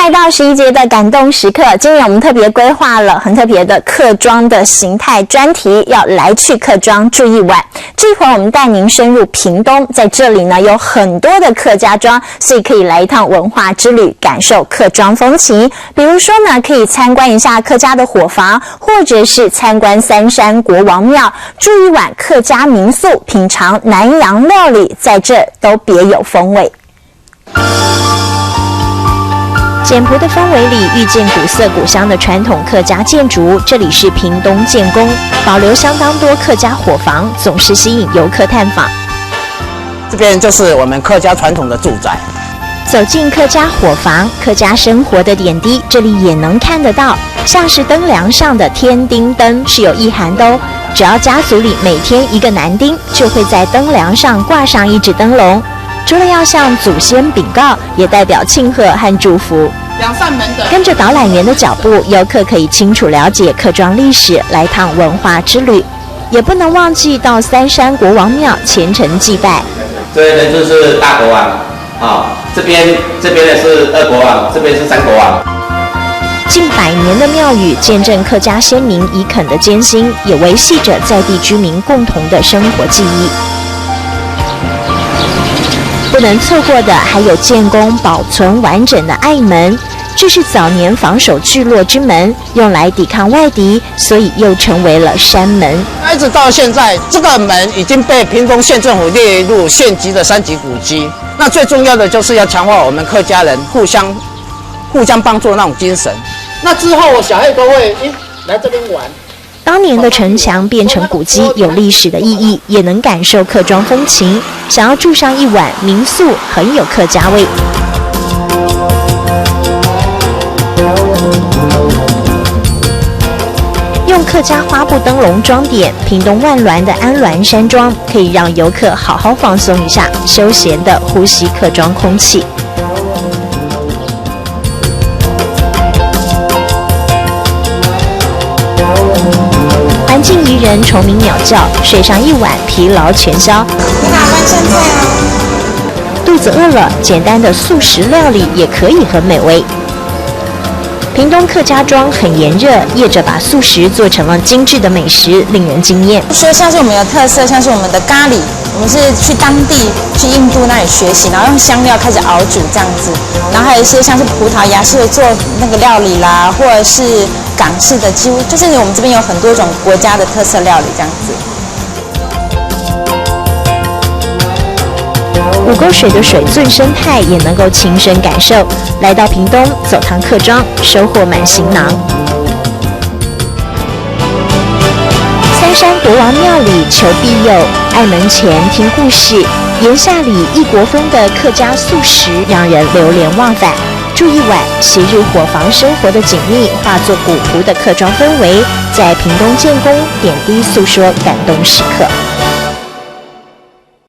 来到11节的感动时刻，今年我们特别规划了很特别的客庄的形态专题，要来去客庄住一晚。这一会儿我们带您深入屏东，在这里呢有很多的客家庄，所以可以来一趟文化之旅，感受客庄风情。比如说呢，可以参观一下客家的伙房，或者是参观三山国王庙，住一晚客家民宿，品尝南洋料理，在这都别有风味。简朴的氛围里遇见古色古香的传统客家建筑，这里是屏东建工，保留相当多客家伙房，总是吸引游客探访。这边就是我们客家传统的住宅。走进客家伙房，客家生活的点滴，这里也能看得到，像是灯梁上的天丁灯是有意涵的哦。只要家族里每天一个男丁，就会在灯梁上挂上一只灯笼。除了要向祖先禀告，也代表庆贺和祝福。两扇门的，跟着导览员的脚步，游客可以清楚了解客庄历史，来趟文化之旅。也不能忘记到三山国王庙虔诚祭拜。这边呢就是大国王，这边的是二国王，这边是三国王。近100年的庙宇，见证客家先民以垦的艰辛，也维系着在地居民共同的生活记忆。不能错过的还有建工保存完整的爱门，这是早年防守聚落之门，用来抵抗外敌，所以又成为了山门。一直到现在，这个门已经被屏东县政府列入县级的3级古迹。那最重要的就是要强化我们客家人互相帮助的那种精神。那之后小孩都会来这边玩。当年的城墙变成古迹，有历史的意义，也能感受客庄风情。想要住上一晚民宿，很有客家味。用客家花布灯笼装点，屏东万峦的安峦山庄，可以让游客好好放松一下，休闲的呼吸客庄空气。环境宜人，虫鸣鸟叫，睡上一晚，疲劳全消。你哪饭剩菜啊？肚子饿了，简单的素食料理也可以很美味。屏东客家庄很炎热，业者把素食做成了精致的美食，令人惊艳。说像是我们的特色，像是我们的咖喱，我们是去当地去印度那里学习，然后用香料开始熬煮这样子。然后还有一些像是葡萄牙式的做那个料理啦，或者是港式的，几乎就是我们这边有很多种国家的特色料理这样子。五沟水的水圳生态也能够亲身感受。来到屏东，走趟客庄，收获满行囊。三山国王庙里求庇佑，爱门前听故事，檐下里异国风的客家素食让人流连忘返。住一晚，昔日伙房生活的紧密化作古朴的客庄氛围，在屏东建工点滴诉说感动时刻。